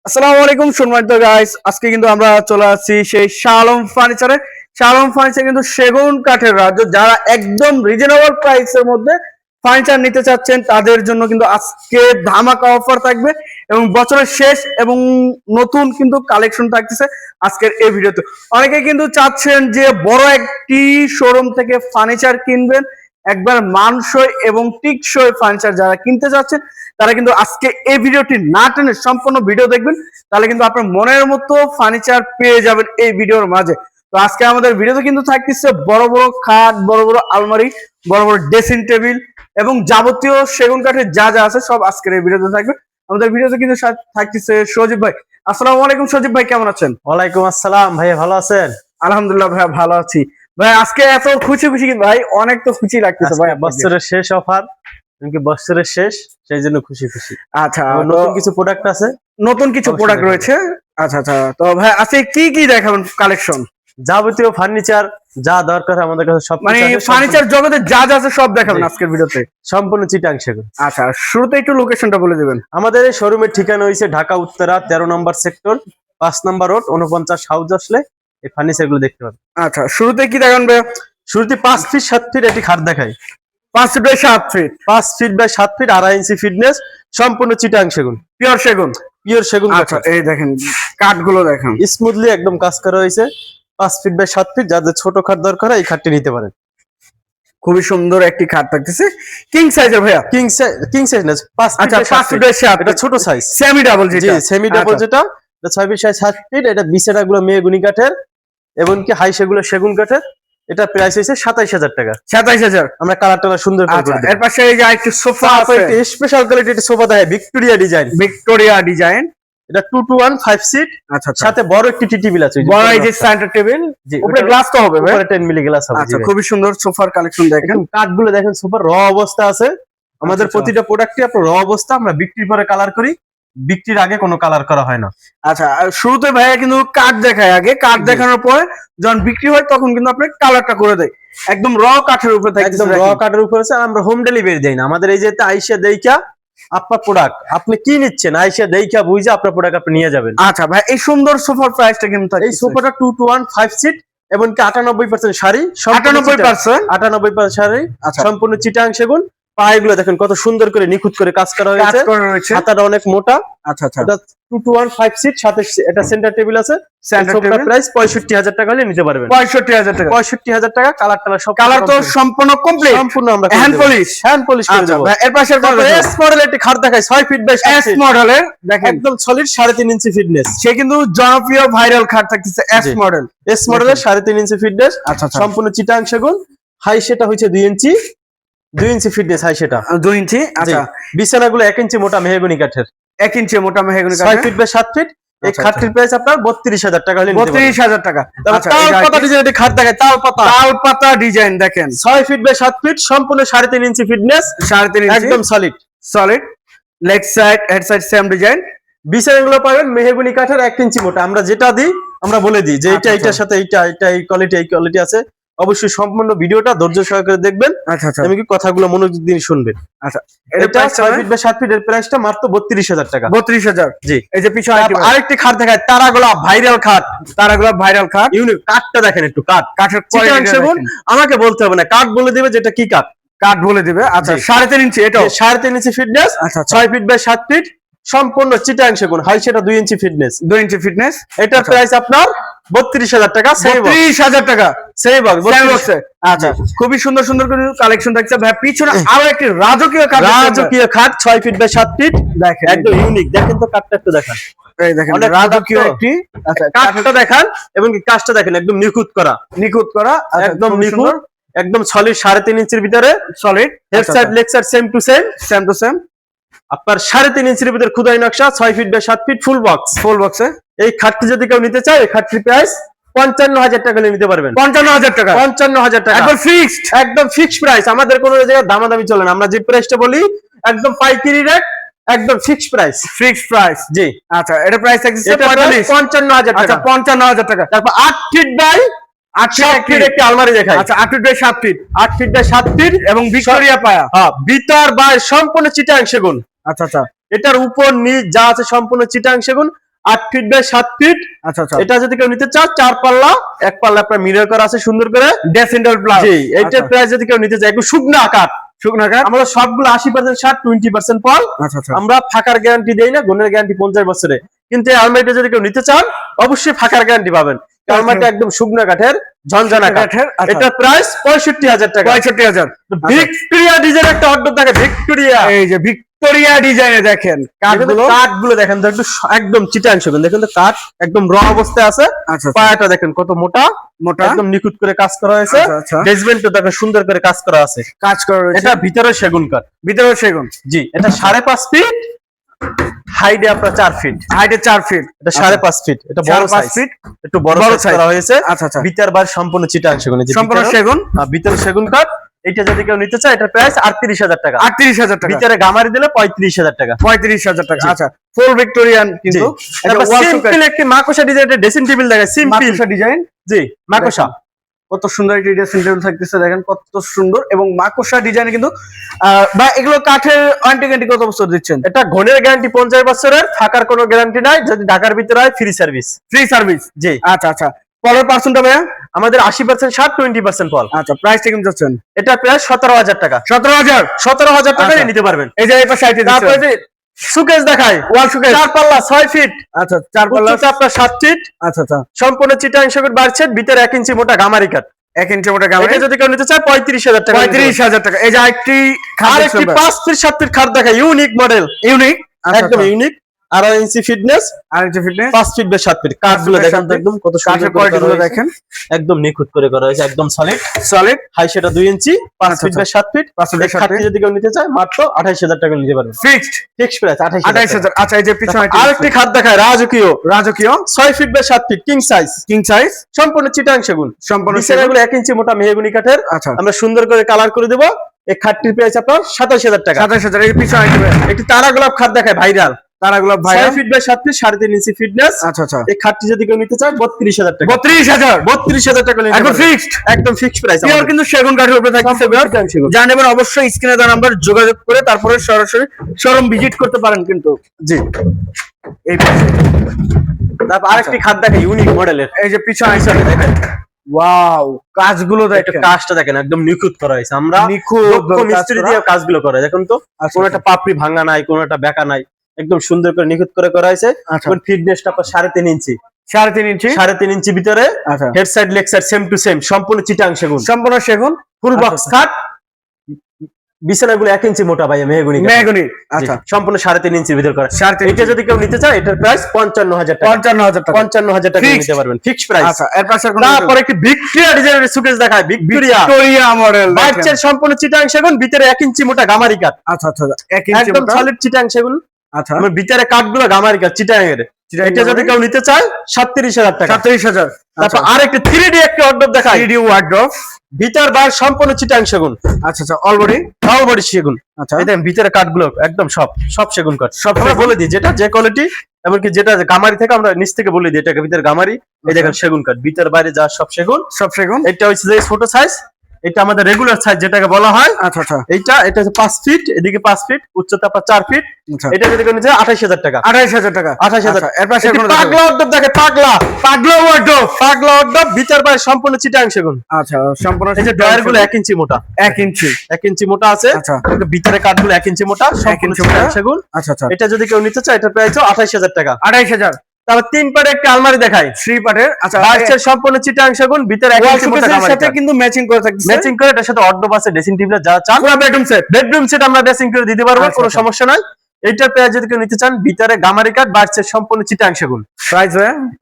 আসসালামু আলাইকুম সম্মানিত গাইস, আজকে কিন্তু আমরা চলে আসছি সেই শাহ আলম ফার্নিচারে। শাহ আলম ফার্নিচার কিন্তু সেগুন কাঠের রাজ্য। যারা একদম রিজনেবল প্রাইসের মধ্যে ফার্নিচার নিতে চাচ্ছেন তাদের জন্য কিন্তু আজকে ধামাকা অফার থাকবে এবং বছরের শেষ এবং নতুন কিন্তু কালেকশন থাকতেছে আজকের এই ভিডিওতে। অনেকে কিন্তু চাচ্ছেন যে বড় একটি শোরুম থেকে ফার্নিচার কিনবেন, একবার মানসই এবং টিকসই ফার্নিচার যারা কিনতে চাচ্ছেন তারা কিন্তু আজকে এই ভিডিওটি না টেনে সম্পূর্ণ ভিডিও দেখবেন, তাহলে কিন্তু আপনার মনের মতো ফার্নিচার পেয়ে যাবেন এই ভিডিওর মাঝে। তো আজকে আমাদের ভিডিওতে কিন্তু থাকতেছে বড় বড় খাট, বড় বড় আলমারি, বড় বড় ড্রেসিং টেবিল এবং যাবতীয় সেগুন কাঠের যা যা আছে সব আজকের এই ভিডিওতে থাকবে। আমাদের ভিডিওতে কিন্তু থাকতেছে সজীব ভাই। আসসালামু আলাইকুম সজীব ভাই, কেমন আছেন? ওয়ালাইকুম আসসালাম ভাইয়া, ভালো আছেন? আলহামদুলিল্লাহ ভাই, ভালো আছি। ভাই আজকে এত খুশি খুশি ভাই, অনেক তো খুশি লাগতেছে ভাই। বছরের শেষ অফার, বছরের শেষ, সেই জন্য খুশি খুশি। আচ্ছা, নতুন কিছু প্রোডাক্ট আছে, নতুন কিছু প্রোডাক্ট রয়েছে। আচ্ছা আচ্ছা, তো ভাই আজকে কি কি দেখাবেন কালেকশন? যাবতীয় ফার্নিচার যা দরকার আমাদের কাছে সব, মানে ফার্নিচার জগতে যা যা আছে সব দেখাবেন আজকের ভিডিওতে, সম্পূর্ণ চিটাং সেগুন। আচ্ছা, শুরুতে একটু লোকেশনটা বলে দিবেন। আমাদের এই শোরুমের ঠিকানা হয়েছে ঢাকা উত্তরা 13 নম্বর সেক্টর, 5 নম্বর রোড, 49 হাউস। আসলে এই ফার্নিচার গুলো দেখতে পাবেন। আচ্ছা, শুরুতে কি দেখাবেন ভাই? শুরুতে 5 ফিট 7 ফিট একটি খাট দেখাই। 5 feet by 7 feet, 5 feet by 7 feet, 2.5 inch fitness, সম্পূর্ণ চিটাং সেগুন, পিওর সেগুন। পিওর সেগুন। আচ্ছা, এই দেখেন কাঠগুলো দেখেন, স্মুথলি একদম কাজ করা হয়েছে। 5 ফিট বাই 7 ফিট, যাদের ছোট খাট দরকার এই খাটটি নিতে পারেন। খুবই সুন্দর একটি খাট থাকতেছে, কিং সাইজের ভাইয়া। কিং সাইজ না, 5 ফিট। আচ্ছা, 5 ফিট বাই 7, এটা ছোট সাইজ, সেমি ডাবল যেটা। জি, সেমি ডাবল যেটা, এটা 6 ফিট 7 ফিট। এটা বিছানা গুলো মেহগনি কাঠের এবং কি হাই সেগুলো সেগুন কাঠের। এটা প্রাইস হইছে 27000 টাকা। 27000। আমরা কালারটা সুন্দর করে করে দেব। এর পাশে এই যে একটা সোফা আছে, একটা স্পেশাল কোয়ালিটির সোফা দেয়, ভিক্টোরিয়া ডিজাইন। ভিক্টোরিয়া ডিজাইন, এটা 2 to 1 5 সিট। আচ্ছা, সাথে বড় একটি টি টেবিল আছে, বড় এই যে সেন্টার টেবিল, উপরে গ্লাস তো হবে ভাই, উপরে 10 মিলি গ্লাস হবে। আচ্ছা, খুবই সুন্দর সোফার কালেকশন দেখেন। কাঠগুলো দেখেন সুপার র অবস্থা আছে। আমাদের প্রতিটা প্রোডাক্টই আপনার র অবস্থা, আমরা বিক্রির পরে কালার করি, বিক্রির আগে কোনো কালার করা হয় না। আচ্ছা, শুরুতে ভাইয়া কিন্তু কাঠ দেখায়, আগে কাঠ দেখানোর পরে যখন বিক্রি হয় তখন কিন্তু আপনি কালারটা করে দেয়। একদম র কাঠের উপরে থাকে, একদম র কাঠের উপরে আছে। আর আমরা হোম ডেলিভারি দেই না। আমাদের এই যে আইসা দেইখা আপনার প্রোডাক্ট আপনি কি নিচ্ছেন, আইসা দেইখা বুঝে আপনার প্রোডাক্ট আপনি নিয়ে যাবেন। আচ্ছা ভাই, এই সুন্দর সোফার প্রাইসটা কেমন থাকে? এই সোফাটা 2 to 1 5 সিট এবং কি 98% শাড়ি, 98% শাড়ি, সম্পূর্ণ চিটাং সেগুন। পায়েগুলো দেখেন কত সুন্দর করে নিখুঁত করে কাজ করা হয়েছে, হাতাটা অনেক মোটা। আচ্ছা আচ্ছা, এটা 2 to 1 5 সিট, সাথে এটা সেন্টার টেবিল আছে। সোফার প্রাইস 65000 টাকা হলে নিতে পারবেন। 65000 টাকা, 65000 টাকা। কালার সব, কালার তো সম্পূর্ণ কমপ্লিট, সম্পূর্ণ আমরা হ্যান্ড পলিশ করে দেব। এর পাশে এস মডেল একটি খাট দেখাই, 6 ফিট বাই 7 এস মডেলের দেখেন, একদম সলিড 3.5 ইঞ্চি ফিটনেস। সে কিন্তু জনপ্রিয় ভাইরাল খাট থাকতেছে এস মডেল। এস মডেলের 3.5 ইঞ্চি ফিটনেস, সম্পূর্ণ চিটাং সেগুন। হাই সেটা হচ্ছে 2 ইঞ্চি, 2 ইঞ্চি ফিটনেস হাই সেটা 2 ইঞ্চি। আচ্ছা, বিছানাগুলো 1 ইঞ্চি মোটা মেহগনি কাঠের, 1 ইঞ্চি মোটা মেহগনি কাঠের, 6 ফিট বাই 7 ফিট। এই খাটটির প্রাইস আপনার 32000 টাকা হলে নিতে পারবেন। 32000 টাকা। আচ্ছা, তাল পাতা ডিজাইনের খাট দেখায়, তাল পাতা ডিজাইন দেখেন, 6 ফিট বাই 7 ফিট, সম্পূর্ণ 3.5 ইঞ্চি ফিটনেস, 3.5 ইঞ্চি একদম solid leg side head side same design. বিছানাগুলো পাবেন মেহগনি কাঠের 1 ইঞ্চি মোটা। আমরা যেটা দিই আমরা বলে দিই যে এইটার সাথে এইটা এই কোয়ালিটি আছে। অবশ্যই সম্পূর্ণ ভিডিওটা ধৈর্য সহকারে দেখবেন। আচ্ছা, আমি কি কথাগুলো মনোযোগ দিয়ে শুনবেন। আচ্ছা, এটা 6 ফিট বাই 7 ফিট, এর প্রাইসটা মাত্র 32000 টাকা। 32000, জি। এই যে পিছনে আরেকটি খাট দেখায়, তারাগোলা ভাইরাল খাট। ইউনিক কাঠটা দেখেন, একটু কাঠের কোয়ালিটি দেখেন। আমাকে বলতে হবে না, কাঠ বলে দিবে যেটা কি কাঠ, কাঠ বলে দিবে। আচ্ছা, 3.5 ইঞ্চি, এটাও 3.5 inch fitness, 6 feet by 7 fit, সম্পূর্ণ চিটাং সেগুন। হাই সেটা 2 ইঞ্চি ফিটনেস, 2 ইঞ্চি ফিটনেস। এটার প্রাইস আপনার 32000 টাকা। 32000 টাকা সেই বক্সে। আচ্ছা, খুবই সুন্দর সুন্দর করে কালেকশন থাকছে ভাই। পিছনে আরো একটি রাজকীয় খাট 6 ফিট বাই 7 ফিট, দেখেন একদম ইউনিক। দেখেন তো কাঠটা একটু দেখান, এই দেখেন রাজকীয় একটি। আচ্ছা, কাঠটা দেখান এবং কাজটা দেখেন, একদম নিখুঁত করা, একদম নিখুঁত, একদম সলিড 3.5 ইঞ্চির ভিতরে, solid head side leg side same to same. আপনার 3.5 ইঞ্চির ভিতরে খুদাই নকশা, 6 ফিট বাই 7 ফিট, ফুল বক্সে। এই খাটটি যদি কেউ নিতে চায়, এই খাটটির প্রাইস 55000 টাকা নিতে পারবেন। 55000 টাকা, 55000 টাকা একদম ফিক্সড প্রাইস। আমাদের কোনো জায়গায় দামাদামি চলে না। আমরা যে প্রাইসটা বলি একদম পাইকারি রেট, একদম ফিক্সড প্রাইস। জি। আচ্ছা, এটা প্রাইস এক্সিস্ট 55000 টাকা। আচ্ছা, 55000 টাকা। তারপর 8 ফিট বাই 8 ফিট একটি আলমারি দেখাই। আচ্ছা, 8 feet by 7 feet, 8 feet by 7 feet এবং ভিক্টোরিয়া পায়া, হ্যাঁ, ভিতর বাই সম্পূর্ণ চিটাং সেগুন। আচ্ছা, এটার উপর নিচ যা আছে সম্পূর্ণ চিটাং সেগুন। 8 ফিট বাই 7 ফিট। আচ্ছা আচ্ছা, এটা যদি কেউ নিতে চাও 4 পাল্লা, এক পাল্লা আপনার মিরর করা আছে সুন্দর করে ডেসেন্ডাল প্লাস। জি, এইটার প্রাইস যদি কেউ নিতে চায় একটু শুকনা আকার, আমরা সবগুলো 80% শার্ট 20% পল। আচ্ছা আচ্ছা, আমরা ফাঁকার গ্যারান্টি দেই না, গুণের গ্যারান্টি 50 বছরে। কিন্তু এই আলমারিটা যদি কেউ নিতে চান অবশ্যই ফাঁকার গ্যারান্টি পাবেন। আলমারিটা একদম শুকনা কাঠের, ঝনঝনা কাঠের। এটা প্রাইস 65,000 টাকা। 65,000। ভিক্টোরিয়া ডিজাইন একটা অর্ডার থাকে, ভিক্টোরিয়া, এই যে ভিক্টোরিয়া ডিজাইনে দেখেন কাঠগুলো দেখেন তো একটু একদম চিটাংশ, দেখেন তো কাঠ একদম র অবস্থায় আছে। আচ্ছা, পায়াটা দেখেন কত মোটা মোটা, একদম নিখুঁত করে কাজ করা হয়েছে। বেসমেন্টও দেখেন সুন্দর করে কাজ করা আছে, কাজ করা রয়েছে। এটা ভিতরে সেগুন কাঠ, ভিতরে সেগুন। জি, এটা 5.5 ফিট হাইটে, আপনার 4 ফিট হাইটে 4 ফিট, এটা 5.5 ফিট, এটা বড় সাইজ, একটু বড় সাইজ করা হয়েছে। আচ্ছা আচ্ছা, ভিতর বার সম্পূর্ণ চিটাং সেগুন, সম্পূর্ণ সেগুন, ভিতরে সেগুন কাঠ। এটা যদি কেউ নিতে চায় এটার প্রাইস 38,000 টাকা। 38,000 টাকা। ভিতরে গামারি দিলে 35,000 টাকা। 35,000 টাকা। আচ্ছা, ফুল ভিক্টোরিয়ান কিন্তু সিম্পল একটি মাকোসা ডিজাইনের ড্রেসিং টেবিল দেখেন, সিম্পল ডিজাইন। জি, মাকোসা কত সুন্দর একটি ড্রেসিং টেবিল থাকতেছে, দেখেন কত সুন্দর। এবং মাকোসা ডিজাইনে কিন্তু বা এগুলো কাঠের ওয়ারেন্টি কত বছর দিচ্ছেন? এটা ঘনের গ্যারান্টি 50 বছরের, ফাঁকার কোনো গ্যারান্টি নাই। যদি ঢাকার ভিতরে হয় ফ্রি সার্ভিস। ফ্রি সার্ভিস, জি। আচ্ছা আচ্ছা, পলের পার্সেন্টটা ভাইয়া আমাদের 80% শার্ট, 20% পল। আচ্ছা, প্রাইসটা কেমন যাচ্ছেন? এটা প্রায় 17,000 টাকা। 17,000 টাকা নিতে পারবেন। এই যে এই পাশে আইতে দিচ্ছেন। তারপরে সুকেস দেখাই, ওয়াল সুকেস 4 পাল্লা 6 ফিট। আচ্ছা, 4 পাল্লা আপনার 7 ফিট। আচ্ছা আচ্ছা, সম্পূর্ণ চিটাং সেগুন বাড়ছে, ভিতরে 1 ইঞ্চি মোটা গামারি কাঠ। 1 ইঞ্চি মোটা গামারি। এটা যদি কেউ নিতে চায় 35,000 টাকা। 35,000 টাকা। এই যে আরেকটি আরেকটি 5 ফিট 7 ফিট খাট দেখাই, ইউনিক মডেল, ইউনিক, একদম unique. 2.5 inch fitness, 2.5 fitness, 5 feet by 7 feet. কাঠগুলো দেখেন তো একদম কত সুন্দর কাঠের কোয়ালিটিগুলো দেখেন, একদম নিখুঁত করে করা হয়েছে, একদম সলিড সলিড। হাই সেটা 2 inch, 5 feet by 7 feet. 5 feet by 7 feet. যদি কেউ নিতে চায় মাত্র 28,000 টাকা নিতে পারবেন। Fixed price 28,000। আচ্ছা, এই যে পিছনে আরেকটি খাট দেখায়, রাজকীয়, 6 feet by 7 feet, king size, সম্পূর্ণ চিটাং সেগুন, সম্পূর্ণ বিছানাগুলো 1 ইঞ্চি মোটা মেহগনি কাঠের। আচ্ছা, আমরা সুন্দর করে কালার করে দেব। এই খাটটির প্রাইস আপনার 27,000 টাকা। 27,000। এই পিছনে একটি তারা গোলাপ খাট দেখায়, ভাইরাল, তারাগুলো ভাই 6 feet by 7 feet, 3.5 inch fitness. আচ্ছা আচ্ছা, এই খাটটি যদি কেউ নিতে চায় 32,000 টাকা। 32,000 টাকা নিতে একদম পারবেন। ফিক্সড, একদম ফিক্সড প্রাইস। পিওর কিন্তু সেগুন কাঠের উপরে থাকছে। জানেন এবার অবশ্যই স্ক্রিনে দেওয়া নাম্বার যোগাযোগ করে তারপরে সরাসরি শোরুম ভিজিট করতে পারেন কিন্তু। জি, এই পাশে তারপর আরেকটি খাট দেখাই, ইউনিক মডেলের। এই যে পিছনে দেখেন, ওয়াও, কাজগুলো দেখেন, কাজটা দেখেন একদম নিখুঁত করা হয়েছে। আমরা নিখুঁত মিস্ত্রি দিয়ে কাজগুলো করে দেখুন তো, কোনো একটা পাপড়ি ভাঙা নাই, কোনো একটা বেঁকা নাই, একদম সুন্দর করে নিখুঁত করে করা হয়েছে। ফিটনেসটা আপনার 3.5 ইঞ্চি, 3.5 ইঞ্চি ভিতরে। Head side leg side same to same, সম্পূর্ণ চিটাং সেগুন, ফুল বক্স খাট। বিছানাগুলো 1 ইঞ্চি মোটা ভাই, মেহগনি। আচ্ছা, সম্পূর্ণ 3.5 ইঞ্চির ভিতর করা। এটা যদি কেউ নিতে চায় এটার প্রাইস 55,000 টাকা। 55,000 টাকা নিতে পারবেন, ফিক্স প্রাইস। আচ্ছা, এর পাশে তারপর একটি ভিক্টোরিয়া ডিজাইনের সুকেস দেখায়, ভিক্টোরিয়া মডেল, বাচ্চার সম্পূর্ণ চিটাং সেগুন, ভিতরে 1 ইঞ্চি মোটা গামারি কাঠ। আচ্ছা আচ্ছা, 1 ইঞ্চি একদম সলিড চিটাং সেগুন। আচ্ছা, আমার ভিতরে কাঠগুলো গামারি কাঠ, চিটাং এর। এটা যদি কেউ নিতে চায় 37,000 টাকা। 37,000। তারপর আরেকটি 3D একটা ওয়ার্ডরোব দেখায়, 3D ওয়ার্ডরোব, ভিতর বাইরে সম্পূর্ণ চিটাং সেগুন। আচ্ছা আচ্ছা, অল বডি সেগুন। আচ্ছা, এই দেখেন ভিতরে কাঠগুলো একদম সব সেগুন কাঠ। সব আমরা বলে দিই যেটা যে কোয়ালিটি, এমনকি যেটা গামারি থেকে আমরা নিচ থেকে বলে দিই এটা ভিতরে গামারি। এই দেখেন সেগুন কাঠ, ভিতর বাইরে যা সব সেগুন। এটা হচ্ছে যে ছোট সাইজ, এটা আমাদের রেগুলার সাইজ যেটাকে বলা হয়। আচ্ছা আচ্ছা, এটা হচ্ছে 5 ফিট, এদিকে 5 ফিট, উচ্চতা আপনার 4 ফিট। এটা যদি কেউ নিতে চায় 28,000 টাকা। 28,000 টাকা। 28,000। এর পাশে পাগলা ওয়ার্ডরোব দেখে, পাগলা ওয়ার্ডরোব, ভিতর বাইরে সম্পূর্ণ চিটাং সেগুন। আচ্ছা, সম্পূর্ণ। এই যে ডয়ারগুলো 1 ইঞ্চি মোটা, 1 ইঞ্চি মোটা আছে। আচ্ছা, ভিতরে কাঠগুলো 1 ইঞ্চি মোটা, সম্পূর্ণ চিটাং সেগুন। আচ্ছা আচ্ছা, এটা যদি কেউ নিতে চায় এটার প্রাইস 28,000 টাকা। 28,000। তারপর 3 পাটের একটা আলমারি দেখাই, 3 পাটের। আচ্ছা, বাচ্চার সম্পূর্ণ চিটাং সেগুন, ভিতরে 1 ইঞ্চি মোটা গামারি সাথে কিন্তু ম্যাচিং করে থাকছে, ম্যাচিং করে। এটার সাথে ওয়ার্ডরোব আছে, ড্রেসিং টেবিল যা চান, পুরো বেডরুম সেট আমরা ড্রেসিং করে দিতে পারবো, কোনো আচ্ছা। সমস্যা নাই। এইটার প্রাইস যদি কেউ নিতে চান, ভিতরে গামারি কাঠ, বাচ্চার সম্পূর্ণ চিটাং সেগুন। প্রাইস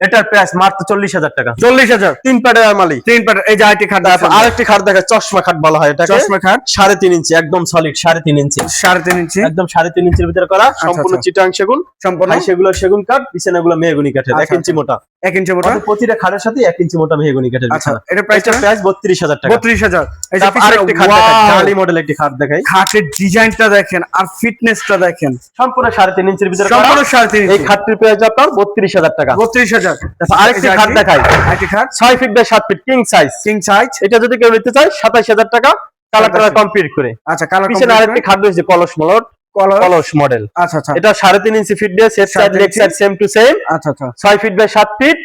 এটার প্রাইস মাত্র 40,000 টাকা। 40,000। 3 পাটের আলমারি, 3 পাটের। এই যে আরেকটি খাট, আরেকটি খাট দেখা, চশমা খাট বলা হয় এটাকে। চশমা খাট 3.5 ইঞ্চি, একদম সলিড 3.5 ইঞ্চি, 3.5 ইঞ্চি, একদম 3.5 ইঞ্চির ভিতরে করা, সম্পূর্ণ চিটাং সেগুন, সম্পূর্ণ। সেগুলো সেগুন কাঠ, বিছানাগুলো মেহগনি কাঠের, 1 ইঞ্চি মোটা, 1 ইঞ্চি মোটা। প্রতিটা খাটের সাথে 1 ইঞ্চি মোটা মেহগনি কাঠের বিছানা। এটা প্রাইস 32,000 টাকা। 32,000। এই যে আরেকটি খাট দেখাই, জালি মডেল একটি খাট দেখাই, খাটের ডিজাইনটা দেখেন আর ফিটনেসটা দেখেন, সম্পূর্ণ 3.5 ইঞ্চির ভিতরে করা। সম্পূর্ণ 3.5 এই খাটটির প্রাইস আপনার 32,000 টাকা। 32,000। আরেকটি খাট দেখাই, আরেকটি খাট 6 feet by 7 feet, king size. এটা যদি কেউ নিতে চায় 27,000 টাকা, কালার কমপ্লিট করে। আচ্ছা, কালার পিছনে আরেকটি খাট রয়েছে, কলস মলট, কলস মডেল। আচ্ছা আচ্ছা এটা 3.5 inch fitness, head side leg side same to same. আচ্ছা আচ্ছা 6 ফিট বাই 7 ফিট।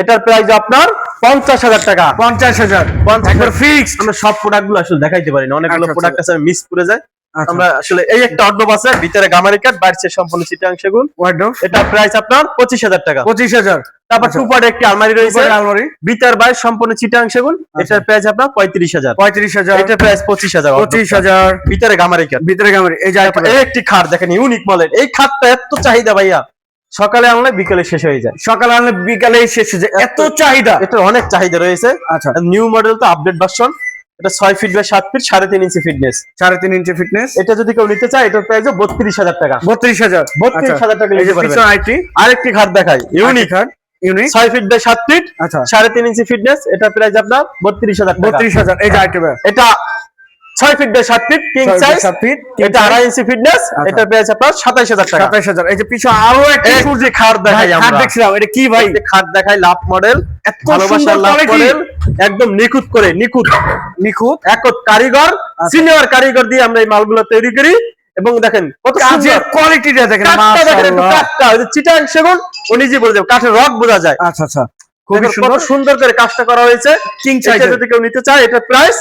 এটার প্রাইস আপনার 50,000 টাকা। 50,000 একবার ফিক্সড। আমরা সব প্রোডাক্ট গুলো আসলে দেখাইতে পারি না, অনেকগুলো আচ্ছা, প্রোডাক্ট আছে মিস করে যায়। আচ্ছা। আমরা আসলে এই একটা অর্ডব আছে, ভিতরে গামারি কাট, বাইরে সম্পূর্ণ চিটাং সেগুন। ওয়ার্ডরোব এটা প্রাইস আপনার 25,000 টাকা। 25,000। তারপর আচ্ছা। টু পার্ট একটি আলমারি রয়েছে, আলমারি ভিতর বাইরে সম্পূর্ণ চিটাং সেগুন। এটার প্রাইস আপনার 35,000। 35,000। এটার প্রাইস 25,000। 25,000 ভিতরে গামারি কাট, ভিতরে গামারি। এই যে তারপর এই একটি খাট দেখেন, ইউনিক মডেল। এই খাটটা এত চাহিদা ভাইয়া, সকালে আনলে বিকেলে শেষ হয়ে যায়, সকালে আনলে বিকালে শেষ হয়ে যায়, এত চাহিদা। এটার অনেক চাহিদা রয়েছে। আচ্ছা নিউ মডেল তো, আপডেট ভার্সন। এটা 6 feet by 7 feet, 3.5 inch fitness. 3.5 inch fitness. এটা যদি কেউ নিতে চায় এটার প্রাইস 32,000 টাকা। 32,000। 32,000 টাকা এই যে নিতে পারবেন। পিছনে আইটি আরেকটি খাট দেখাই, ইউনিক খাট, ইউনিক। 6 ফিট বাই 7 ফিট, আচ্ছা 3.5 ইঞ্চি ফিটনেস। এটা প্রাইস আপনার 32,000 টাকা। 32,000। এই যে আইটি এটা 6 feet by 7 feet king size. 7 feet. এটা 2.5 ইঞ্চি ফিটনেস। এটা প্রাইস আপনার 27,000 টাকা। 27,000। এই যে পিছনে আরো একটা সূর্যি খাট দেখাই খাট আমরা। দেখছিলাম, এটা কি ভাই? একটা খাট দেখাই, লাভ মডেল। এত ভালোবাসার সুন্দর লাভ কোয়ালিটি, মডেল, একদম নিখুঁত করে, নিখুঁত একত কারিগর, সিনিয়র কারিগর দিয়ে আমরা এই মালগুলো তৈরি করি। এবং দেখেন কত কাজের সুন্দর কোয়ালিটিটা দেখেন, কাঠটা, দেখেন একটু মাশাআল্লাহ। কাঠটা, ওই যে চিটাং সেগুন, ও নিজে বলে দেবে, কাঠের রক বোঝা যায়। আচ্ছা আচ্ছা খুবই খুবই সুন্দর। সুন্দর করে কাজটা করা হয়েছে। কিং এটা সাইজের যদি কেউ নিতে চায় এটা প্রাইস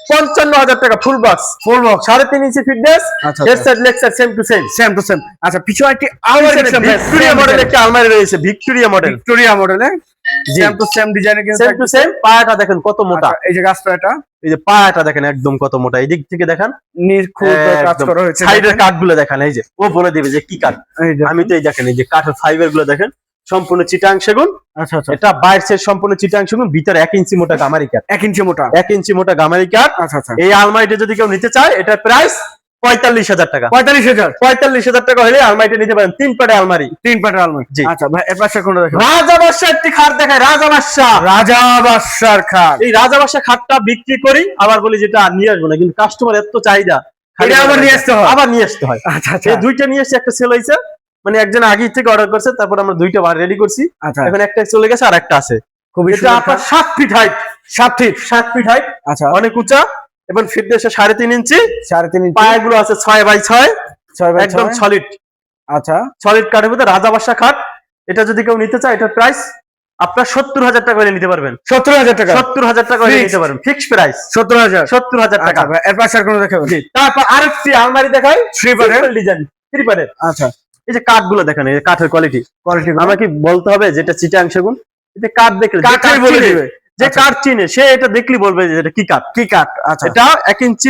55,000 টাকা। Full box, full box. 3.5 inch fitness, আচ্ছা, head side leg side same to same. Same to same. আচ্ছা পিছনে একটি আলমারি দেখছিলাম, ভিক্টোরিয়া মডেল একটা আলমারি রয়েছে, ভিক্টোরিয়া মডেল, ভিক্টোরিয়া মডেলে সেম টু সেম ডিজাইনের কিন্তু সেম টু সেম। পায়াটা দেখেন কত মোটা, আচ্ছা, এই যে গাছটা এই যে পায়াটা দেখেন একদম কত মোটা। এই দিক থেকে দেখেন নিখুঁত কাজ করা হয়েছে। সাইডের কাঠগুলো দেখেন, এই যে ও বলে দিবে যে কি কাঠ। এই যে আমি তো এই দেখেন, এই যে কাঠের ফাইবার গুলো দেখেন, সম্পূর্ণ চিটাং সেগুন। আচ্ছা আচ্ছা এটা বাইরের সম্পূর্ণ চিটাং সেগুন, ভিতরে 1 ইঞ্চি মোটা গামারি কাঠ। 1 ইঞ্চি মোটা। 1 ইঞ্চি মোটা গামারি কাঠ। আচ্ছা আচ্ছা এই আলমারিটা যদি কেউ নিতে চায় এটার প্রাইস 45,000 টাকা। 45,000। 45,000 টাকা হলে আলমারিটা নিতে পারেন। 3 পাটে আলমারি। 3 পাটের আলমারি। জি। আচ্ছা ভাই এর পাশে কোনটা দেখেন? রাজা বাদশা একটি খাট দেখায়, রাজা বাদশা। রাজা বাদশার খাট। এই রাজা বাদশা খাটটা বিক্রি করি, আবার বলি যেটা নিয়ে আসবো না, কিন্তু কাস্টমার এত চাহিদা, এটা আবার নিয়ে আসতে হয়। আবার নিয়ে আসতে হয়। আচ্ছা আচ্ছা এই দুইটা নিয়ে এসে একটা সেল হয়েছে, মানে একজন আগে থেকে অর্ডার করছে, তারপর আমরা দুইটা বার রেডি করছি। আচ্ছা এখন একটা চলে গেছে আর একটা আছে। খুবই এটা সুন্দর আপনার খাট। 7 ফিট হাইট, 7 ফিট হাইট, আচ্ছা অনেক উঁচা এবং ফিটনেস 3.5 ইঞ্চি। 3.5 ইঞ্চি। পায়াগুলো আছে 6 বাই 6, 6 বাই একদম 6। সলিড, আচ্ছা সলিড কাঠের মধ্যে রাজা বাদশা খাট। এটা যদি কেউ নিতে চায় এটার প্রাইস আপনার 70,000 টাকা হলে নিতে পারবেন। 70,000 টাকা। 70,000 টাকা হলে Fixed? নিতে পারবেন, ফিক্সড প্রাইস 70,000। 70,000 টাকা। আচ্ছা ভাই এর পাশে আর কোনটা দেখাবেন? জি। তারপর আরেকটি আলমারি দেখাই, Three পাটের? ডিজাইন, 3 পাটের। আচ্ছা এই যে কাঠগুলো দেখেন, এই যে কাঠের কোয়ালিটি, কোয়ালিটি আমরা কি বলতে হবে যেটা চিটাং সেগুন? এটা কাঠ দেখলে যে কাঠই কাঠ বলে চিনে, দিবে। যে আচ্ছা। কাঠ চিনে সে এটা দেখলি বলবে যে এটা কি কাঠ। কি কাঠ? আচ্ছা এটা 1 ইঞ্চি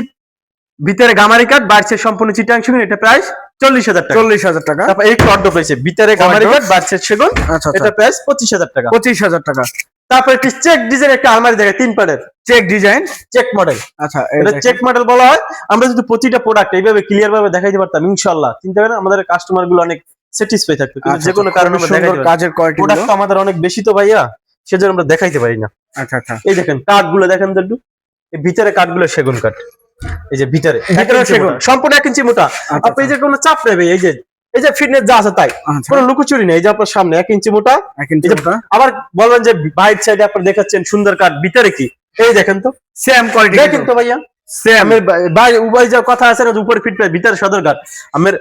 ভিতরে গামারি কাঠ, বাইরে সম্পূর্ণ চিটাং সেগুন। এটা প্রাইস 40,000 টাকা। 40,000 টাকা। তারপর এই ক্লড রয়েছে, ভিতরে গামারি কাঠ, বাইরে সেগুন। আচ্ছা এটা আচ্ছা প্রাইস 25,000 টাকা। 25,000 টাকা। তারপর একটি চেক ডিজাইন একটা আলমারি দেখে, 3 পাটের চেক ডিজাইন। Check model. আচ্ছা এই এটা দেখেন। চেক মডেল বলা হয়। আমরা যদি প্রতিটা প্রোডাক্ট এইভাবে ক্লিয়ার ভাবে দেখাইতে পারতাম ইনশাআল্লাহ, চিন্তা করেন আমাদের কাস্টমার গুলো অনেক স্যাটিসফাই থাকতো, কিন্তু আচ্ছা, যে কোনো আচ্ছা, কারণে খুবই আমরা দেখাইতে সুন্দর পারি না। কাজের কোয়ালিটি গুলো। প্রোডাক্ট আমাদের অনেক বেশি তো ভাইয়া, সেজন্য আমরা দেখাইতে পারি না। আচ্ছা আচ্ছা এই দেখেন কাঠগুলো দেখেন তো একটু, এই ভিতরে কাঠগুলো সেগুন কাঠ, এই যে ভিতরে ভিতরে 1 ইঞ্চি সেগুন। মোটা, সম্পূর্ণ 1 ইঞ্চি মোটা। আচ্ছা, আপনি এই যে কোনো চাপ নেবে, এই যে ফিটনেস যা আছে তাই, আচ্ছা কোনো লুকোচুরি নেই। এই যে আপনার সামনে 1 ইঞ্চি মোটা। 1 ইঞ্চি এই যে মোটা। আবার বলবেন যে বাইট সাইডে আপনারা দেখাচ্ছেন সুন্দর কাঠ, ভিতরে কি এই দেখেন তো, সেম কোয়ালিটি দেখেন তো ভাইয়া, সেম। আমার ভাই উভয় যা কথা আছে না, উপরে ফিটফাট ভিতরে সদরঘাট, আমার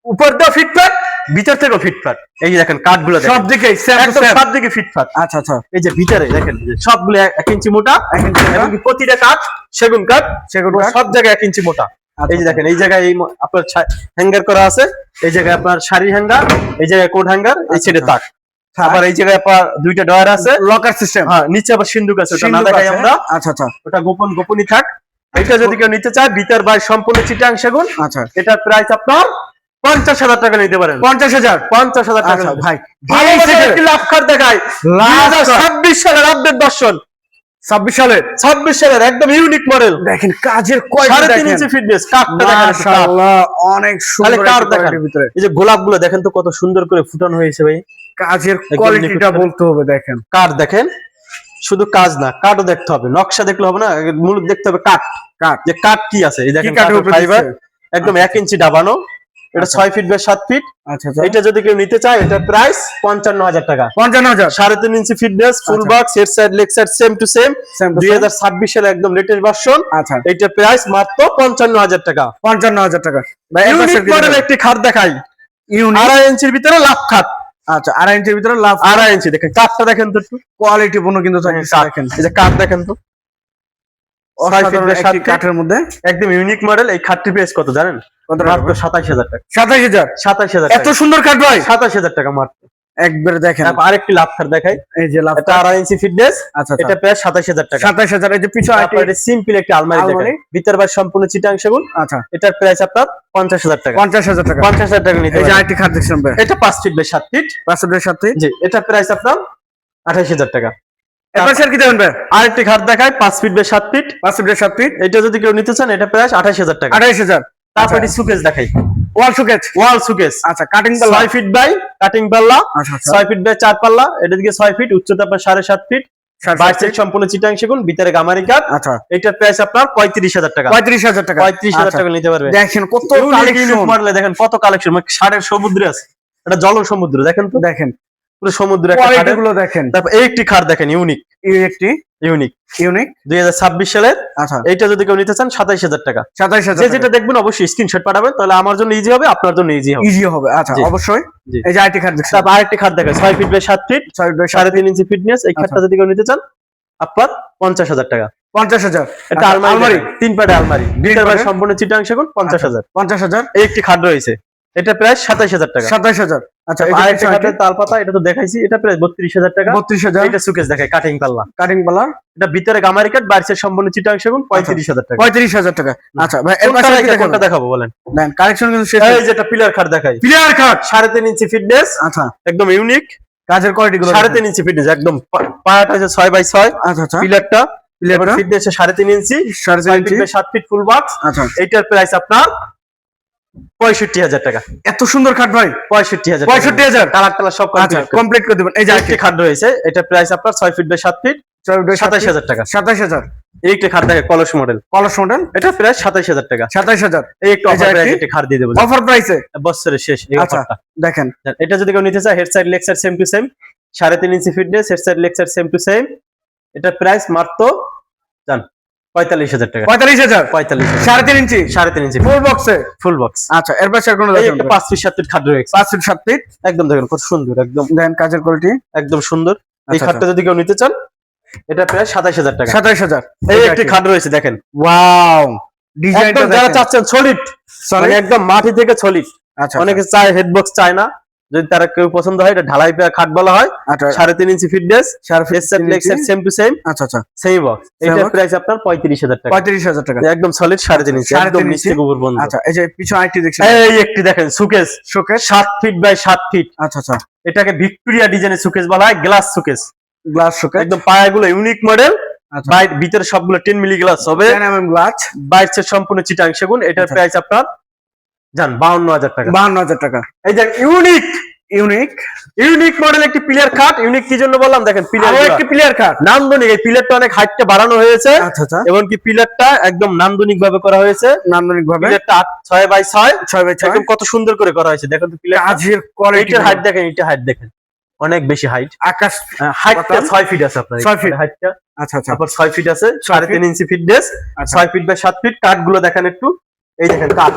উপর দিয়ে ফিটফাট ভিতর থেকেও ফিটফাট। এই যে দেখেন কাঠগুলো সব দিকে সেম একদম সেম। সব দিকে ফিটফাট। আচ্ছা আচ্ছা এই যে ভিতরে দেখেন এই যে সবগুলো 1 ইঞ্চি মোটা, 1 ইঞ্চি মোটা। এবং কি প্রতিটা কাঠ সেগুন কাঠ, সেগুন কাঠ। সব জায়গায় 1 ইঞ্চি মোটা। আচ্ছা, এই যে দেখেন এই জায়গায় এই আপনার হ্যাঙ্গার করা আছে, এই জায়গায় আপনার শাড়ি হ্যাঙ্গার, এই জায়গায় কোট হ্যাঙ্গার, এই সাইডে তাক। আবার এই জায়গায় আপনার দুইটা ডয়ার আছে, লকার সিস্টেম। হ্যাঁ নিচে আবার সিন্ধুক আছে, ওটা না সিন্ধুক দেখাই আছে। আমরা, আচ্ছা আচ্ছা ওটা গোপনই থাক। এটা যদি কেউ নিতে চায় ভিতর বাই সম্পূর্ণ চিটাং সেগুন, আচ্ছা এটার প্রাইস আপনার 50,000 টাকা নিতে পারেন। 50,000। 50,000 টাকা। আচ্ছা ভাই ভালোবাসার একটি লাভ কার্ড দেখায়, লাভ কার্ড। 2026 সালের আপডেট ভার্সন, 26 সালের 26 সালের একদম ইউনিক মডেল, দেখেন কাজের কোয়ালিটি 3.5 দেখেন। ইঞ্চি ফিটনেস, কাঠটা দেখেন একটু কাঠ। মাশাআল্লাহ অনেক তাহলে সুন্দর কাঠ একটা দেখেন, কোয়ালিটির ভিতরে। এই যে গোলাপগুলো দেখেন তো কত সুন্দর করে ফুটানো হয়েছে ভাই। কাজের একদম কোয়ালিটিটা নিখুঁত। বলতে হবে দেখেন। কাঠ দেখেন, শুধু কাজ না, কাঠও দেখতে হবে, নকশা দেখলে হবে না, মূলত দেখতে হবে কাঠ, কাঠ যে কাঠ কি আছে। এই কি দেখেন কাঠের কাঠের উপরে ফাইবার দিচ্ছে? একদম 1 ইঞ্চি ডাবানো, এটা 6 ফিট বাই 7 ফিট। আচ্ছা আচ্ছা, এটা যদি কেউ নিতে চায় এটা প্রাইস 55,000 টাকা। 55,000, 3.5 inch fitness, full box, head side leg side same to same, 2026 সালে একদম লেটেস্ট ভার্সন। আচ্ছা, এটা প্রাইস মাত্র 55,000 টাকা। 55,000 টাকা। ভাই ইউনিক মডেল একটি খাট দেখাই, ইউনিক, 2.5 ইঞ্চির ভিতরে লাভ খাট। আচ্ছা 2.5 ইঞ্চির ভিতরে লাভ, 2.5 ইঞ্চি দেখেন, কাঠটা দেখেন তো একটু কোয়ালিটি পূর্ণ কিন্তু থাকছে। দেখেন এই যে কাঠ দেখেন তো, 6 ফিট বাই 7 ফিট কাঠের মধ্যে একদম ইউনিক মডেল। এই খাটটি প্রাইস কত জানেন? কত? মাত্র 27,000 টাকা। 27,000, 27,000 এত সুন্দর কাঠ ভাই, 27,000 টাকা মাত্র। একবারে দেখেন। তারপর আরেকটি লাভ খাট দেখাই, এই যে লাভ, এটা 2.5 ইঞ্চি ফিটনেস। আচ্ছা এটা প্রায় 27,000 টাকা। 27,000। এই যে পিছনে তারপর এটা সিম্পল একটি আলমারি দেখেন, ভিতর বাইরে সম্পূর্ণ চিটাং সেগুন। আচ্ছা, এটার প্রাইস আপনার 50,000 টাকা। 50,000 টাকা। 50,000 টাকা নিতে এই যে পারবেন। আরেকটি খাট দেখছেন ভাই, এটা 5 ফিট বাই 7 ফিট, পাঁচের সাথে। জি এটা প্রাইস আপনার 28,000 টাকা। এবার স্যার কি দেবেন ভাই? আরেকটি খাট দেখায় 5 ফিট বাই 7 ফিট, 7 ফিট, এটা যদি কেউ নিতে চান এটা প্রাইস 28,000 টাকা। 28,000। তারপর এটি সুকেস দেখাই, ওয়াল শোকেস, ওয়াল সুকেস। আচ্ছা কাটিং পাল্লা, 6 ফিট বাই কাটিং পাল্লা, আচ্ছা আচ্ছা, 6 ফিট বাই 4 পাল্লা, এটা দিকে 6 ফিট, উচ্চতা আপনার 7.5 ফিট, বাইসের সম্পূর্ণ চিটাং সেগুন, ভিতরে গামারি কাঠ। আচ্ছা এটার প্রাইস আপনার 35,000 টাকা। 35,000 টাকা। 35,000 টাকা নিতে পারবে। দেখেন কত ইউনিক কালেকশন, মডেলে দেখেন কত কালেকশন, মানে ষাঁড়ের সমুদ্র আছে, এটা জল সমুদ্র দেখেন তো, দেখেন পুরো সমুদ্র একটা কোয়ালিটি খাটের। গুলো দেখেন। তারপর এই একটি খাট দেখেন ইউনিক, একটি ইউনিক ইউনিক 2026 সালের। আচ্ছা এইটা যদি কেউ নিতে চান 27,000 টাকা। 27,000 যে যেটা দেখবেন অবশ্যই স্ক্রিনশট পাঠাবেন, তাহলে আমার জন্য ইজি হবে, আপনার জন্য ইজি হবে। ইজি হবে। আচ্ছা জি। অবশ্যই। জি। এই যে আইটি খাট দেখছেন, তারপর আরেকটি খাট দেখেন 6 feet by 7 feet, 3.5 inch fitness. এই খাটটা যদি কেউ নিতে চান আপনার 50,000 টাকা। 50,000। এটা আলমারি, 3 পাটে আলমারি, ভিতর বাইরে পাটে? সম্পূর্ণ চিটাং সেগুন, 50,000। 50,000, এই একটি খাট রয়েছে, এটা প্রায় 27,000 টাকা। 27,000। আচ্ছা এই আরেকটা খাটের তাল পাতা, এটা তো দেখাইছি, এটা প্রায় 32,000 টাকা। 32,000। এটা সুকেস দেখায় কাটিং পাল্লা, কাটিং পাল্লা, এটা ভিতরে গামারি কাঠ, বাইরে সম্পূর্ণ চিটাং সেগুন, 35,000 টাকা। 35,000 টাকা। আচ্ছা ভাই এর কোনটা পাশে কি রেখে দেখাবো? কোনটা দেখাবো বলেন? দেন কালেকশন কিন্তু শেষ। এই যেটা পিলার খাট দেখাই, প্লেয়ার খাট, 3.5 ইঞ্চি ফিটনেস, আচ্ছা একদম ইউনিক। কাজের কোয়ালিটি গুলো 3.5 ইঞ্চি ফিটনেস, একদম পায়াটা আছে 6 বাই 6, আচ্ছা আচ্ছা, পিলারটা প্লেয়ারটা ফিটনেস 3.5 ইঞ্চি, 3.5 ইঞ্চি 7 ফিট ফুল বক্স। আচ্ছা এইটার প্রাইস আপনার 65,000 টাকা। এত সুন্দর খাট ভাই, 65,000 65,000। কালার টালার সব আচ্ছা কমপ্লিট। কমপ্লিট করে দিবেন। এই যে একটি খাট রয়েছে, এটা প্রাইস আপনার 6 ফিট বাই 7 ফিট, 27,000 টাকা। 27,000। এই একটা খাট দেখে কলস মডেল, কলস মডেল, এটা প্রায় 27,000 টাকা। 27,000। এই একটু এই যে অফার প্রাইসে একটি একটা খাট দিয়ে দেবো অফার প্রাইসে। বছরের শেষ এই আচ্ছা অফারটা। দেখেন, এটা যদি কেউ নিতে চায়, head side leg side same to same, 3.5 inch fitness, head side leg side same to same. এটা প্রাইস মাত্র জান 45,000 টাকা। 45,000। 45,000, 3.5 ইঞ্চি 3.5 ইঞ্চি ফুল বক্সে। Full box. আচ্ছা এর পাশে কোন এই একটা 5 ফিট 7 ফিট খাট রয়েছে, 5 ফিট 7 ফিট, একদম দেখেন কত সুন্দর, একদম দেন কাজের কোয়ালিটি একদম সুন্দর। এই আচ্ছা, খাটটা যদি কেউ নিতে চান, এটা প্রায় 27,000 টাকা। 27,000। এই একটি খাট রয়েছে দেখেন, ওয়াও ডিজাইনটা একদম যারা চাচ্ছেন সলিড, মানে একদম মাটি থেকে সলিড। আচ্ছা অনেকে চায় হেড বক্স চায় না, যদি তারা কেউ পছন্দ হয়, এটা ঢালাই পেয়া খাট বলা হয়। আচ্ছা 3.5 inch fitness, head side leg side same to same, আচ্ছা আচ্ছা, সেই বক্স। এটার প্রাইস আপনার 35,000 টাকা। 35,000 টাকা। একদম সলিড 3.5 ইঞ্চি, 3.5 একদম ইঞ্চি। নিচে গোবর বন্ধ। আচ্ছা এই যে পিছনে আইটি দেখছেন, এই একটি দেখেন সুকেস, শোকেস, 7 ফিট বাই 7 ফিট। আচ্ছা আচ্ছা, এটাকে ভিক্টোরিয়া ডিজাইনের সুকেস বলা হয়, গ্লাস সুকেস, গ্লাস শোকেস, একদম পায়াগুলো ইউনিক মডেল। আচ্ছা বাইরে ভিতরে সবগুলো 10 মিলি গ্লাস হবে, 10 mm গ্লাস, বাইরের সম্পূর্ণ চিটাং সেগুন। এটার আচ্ছা। প্রাইস আপনার জান 52,000 টাকা। 52,000 টাকা। এই যে ইউনিক ইউনিক, ইউনিক মডেল একটি পিলার খাট। ইউনিক কি জন্য বললাম দেখেন, পিলার আরো একটি প্লেয়ার খাট। নান্দনিক। এই পিলারটা অনেক হাইটটা বাড়ানো হয়েছে, আচ্ছা আচ্ছা, এবং কি পিলারটা একদম নান্দনিক ভাবে করা হয়েছে। নান্দনিক ভাবে পিলারটা 6 বাই 6, 6 বাই 6, একদম কত সুন্দর করে করা হয়েছে দেখেন তো পিলার। কাজের কোয়ালিটি, এইটার হাইট দেখেন, এটা হাইট দেখেন অনেক বেশি হাইট। আকাশ হাইটটা 6 ফিট আছে আপনার, 6 ফিট। হাইটটা। আচ্ছা আচ্ছা, তারপর 6 ফিট আছে, 6 ফিট। 3.5 ইঞ্চি ফিটনেস, আচ্ছা 6 ফিট বাই 7 ফিট। কাঠগুলো দেখেন একটু, এই দেখেন কাঠ,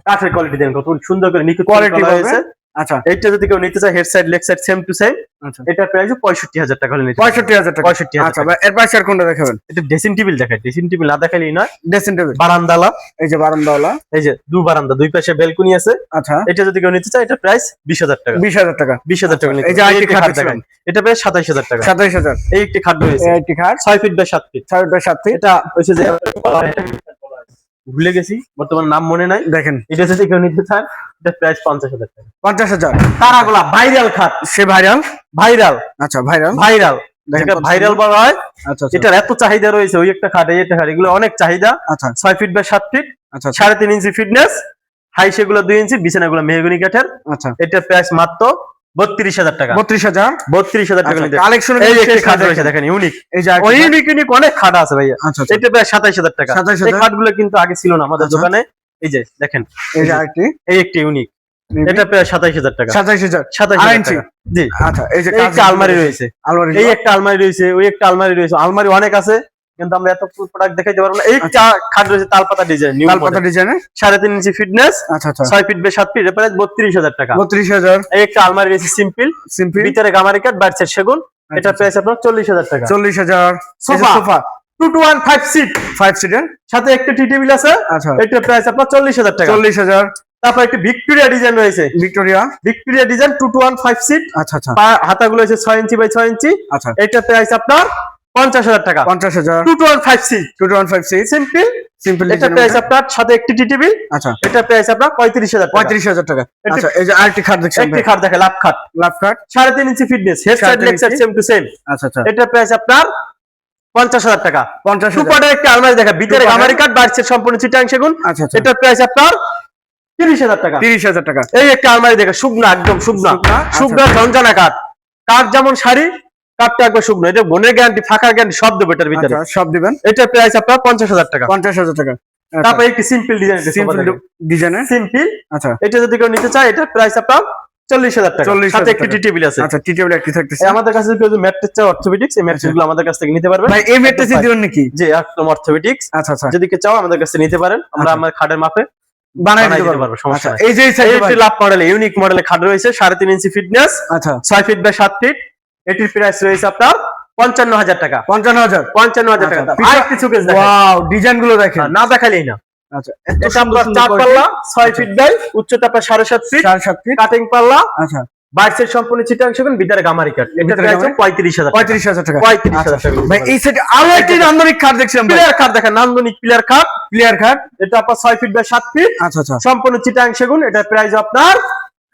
কাঠের কোয়ালিটি দেখেন কত সুন্দর করে নিখুঁত কোয়ালিটি করা হয়েছে। আচ্ছা এইটা যদি কেউ নিতে চায়, head side leg side same to same, আচ্ছা, এটার প্রাইস 65,000 টাকা হলে নিতে পারবেন। 65,000 টাকা। 65,000 আচ্ছা ভাই এর পাশে আর কোনটা দেখাবেন? এটা ড্রেসিং টেবিল দেখায়, ড্রেসিং টেবিল না দেখালেই নয়। ড্রেসিং টেবিল, বারান্দালা, এই যে বারান্দাওয়ালা, এই যে বারান্দা, দুই পাশে বেলকনি আছে। আচ্ছা এটা যদি কেউ নিতে চায়, এটা প্রাইস 20,000 টাকা। 20,000 টাকা। 20,000 টাকা নিতে এই যে পারবেন। আরেকটি একটি খাট খাট দেখাবেন, দেখায়, এটা প্রায় 27,000 টাকা। 27,000। এই একটি খাট রয়েছে, এই একটি খাট 6 feet by 7 feet. 6 by 7 feet, এটা হচ্ছে যে ভুলে গেছি, বর্তমান নাম মনে নাই। দেখেন এটা যদি কেউ নিতে চান, এটা প্রাইস 50,000 টাকা। 50,000। তারাগুলা ভাইরাল খাট, সে ভাইরাল, ভাইরাল আচ্ছা ভাইরাল, ভাইরাল, দেখেন যেটা কত ভাইরাল সুন্দর। বলা হয়। আচ্ছা আচ্ছা, এটার এত চাহিদা রয়েছে, ওই একটা খাট, এই একটা খাট, এগুলো অনেক চাহিদা। আচ্ছা 6 ফিট বাই 7 ফিট, আচ্ছা 3.5 ইঞ্চি ফিটনেস, হাই সেগুলো 2 ইঞ্চি, বিছানাগুলো মেহগনি কাঠের। আচ্ছা, এটার প্রাইস মাত্র 32,000 টাকা। 32,000। 32,000 টাকা নিতে। কালেকশন এই একটি খাট রয়েছে দেখেন ইউনিক, এই যে ওই ইউনিক ইউনিক অনেক খাট আছে ভাইয়া। আচ্ছা আচ্ছা, এটা প্রায় 27,000 টাকা। 27,000 এই খাটগুলো কিন্তু আগে ছিল না আমাদের আচ্ছা। দোকানে, এই যে দেখেন, এই যে আরেকটি এই একটি ইউনিক, এটা প্রায় 27000 টাকা। 27000 27000 ইঞ্চি। টাকা। জি, আচ্ছা এই যে এই একটা আলমারি রয়েছে, আলমারি এই একটা আলমারি রয়েছে, ওই একটা আলমারি রয়েছে, আলমারি অনেক আছে কিন্তু আমরা এত প্রোডাক্ট দেখাইতে পারবো না। এই একটা খাট রয়েছে তালপাতা ডিজাইন, নিউ তালপাতা ডিজাইনের 3.5 ইঞ্চি ফিটনেস, আচ্ছা আচ্ছা 6 ফিট বাই 7 ফিট, প্রায় 32000 টাকা। 32000 এই একটা আলমারি রয়েছে সিম্পল, সিম্পল ভিতরে গামারি কাঠ, বাইরে সেগুন, এটা প্রাইস আপনার 40000 টাকা। 40000 sofa sofa 2 to 1 5 seat, 5 seater সাথে একটা টি টেবিল আছে, আচ্ছা এটা প্রাইস আপনার 40000 টাকা। 40000 তারপর একটা ভিক্টোরিয়া ডিজাইন রয়েছে, Victoria Victoria design 2 to 1 5 seat, আচ্ছা আচ্ছা হাতাগুলো হচ্ছে 6 ইঞ্চি বাই 6 ইঞ্চি, আচ্ছা এটা প্রাইস আপনার 50000 টাকা। 50000 2 to 1 5 seat 2 to 1 5 seat simple, simple এটা প্রাইস আপনার সাথে একটি টি টেবিল, আচ্ছা এটা প্রাইস আপনার 35000 টাকা। 35000 টাকা। আচ্ছা এই যে আরেকটি খাট দেখছেন একটি খাট দেখে লাভ খাট, লাভ খাট 3.5 inch fitness, head side 3.5 leg side inch. Same to same, আচ্ছা আচ্ছা এটা প্রাইস আপনার 50000 টাকা। 50000 সুপারের একটা আলমারি দেখা, ভিতরে সুপারের। গামারি কাঠ, বাইরে সম্পূর্ণ চিটাং সেগুন, আচ্ছা আচ্ছা এটা প্রাইস আপনার 30000 টাকা। 30000 টাকা। এই একটা আলমারি দেখা, শুকনা একদম শুকনা, শুকনা, আচ্ছা। শুকনা ঝনঝনা কাঠ, কাঠ যেমন শাড়ি, কাঠটা একবার শুকনো, এটা বনের গ্যারান্টি, ফাঁকা গ্যারান্টি, সব দেবো এটার ভিতরে। আচ্ছা সব দিবেন এটা প্রাইস আপনার 50000 টাকা। 50000 টাকা। তারপর একটি সিম্পল ডিজাইন, সিম্পল ডিজাইনের সিম্পল, আচ্ছা এটা যদি কেউ নিতে চায় এটা প্রাইস আপনার 40000 টাকা, 40000 সাথে একটি টাকা। টি টেবিল আছে। আচ্ছা টি টেবিল একটি থাকতেছে। এই আমাদের কাছে যদি ম্যাট্রেস চাও, অর্থোপেডিক্স, এই ম্যাট্রেস গুলো আমাদের কাছ থেকে নিতে পারবেন। ভাই এই ম্যাট্রেস দিবেন নাকি? জি, একদম অর্থোপেডিক্স, আচ্ছা আচ্ছা যদি কেউ চাও আমাদের কাছে নিতে পারেন, আমরা আচ্ছা। আমার খাটের মাপে বানাই বানাই দিতে দিতে পারবো পারবো, সমস্যা আচ্ছা নাই। এই যে এই এই সাইডে একটি লাভ মডেল, ইউনিক মডেলের খাট রয়েছে, 3.5 ইঞ্চি ফিটনেস, আচ্ছা 6 ফিট বাই 7 ফিট, এটির প্রাইস রয়েছে আপনার 55000 টাকা। 55000 55000 টাকা। আচ্ছা, আর কিছু কেস দেখেন, ওয়াও ডিজাইন গুলো দেখেন না দেখালেই না। আচ্ছা এত এটা সুন্দর আপনার সুন্দর 4 পাল্লা, 6 ফিট বাই উচ্চতা আপনার 7.5 ফিট, 7.5 ফিট কাটিং পাল্লা, আচ্ছা বাইরের সম্পূর্ণ চিটাং সেগুন, ভিতরে গামারি কাঠ, এটা ভিতরে প্রাইস গামারি? 35000 টাকা। 35000 টাকা 35000 টাকা। ভাই এই সাইডে আরো একটি নান্দনিক খাট দেখছিলাম ভাই প্লেয়ার খাট দেখেন, নান্দনিক প্লেয়ার খাট, ক্লিয়ার খাট এটা আপনার 6 ফিট বাই 7 ফিট, আচ্ছা আচ্ছা সম্পূর্ণ চিটাং সেগুন, এটা প্রাইস আপনার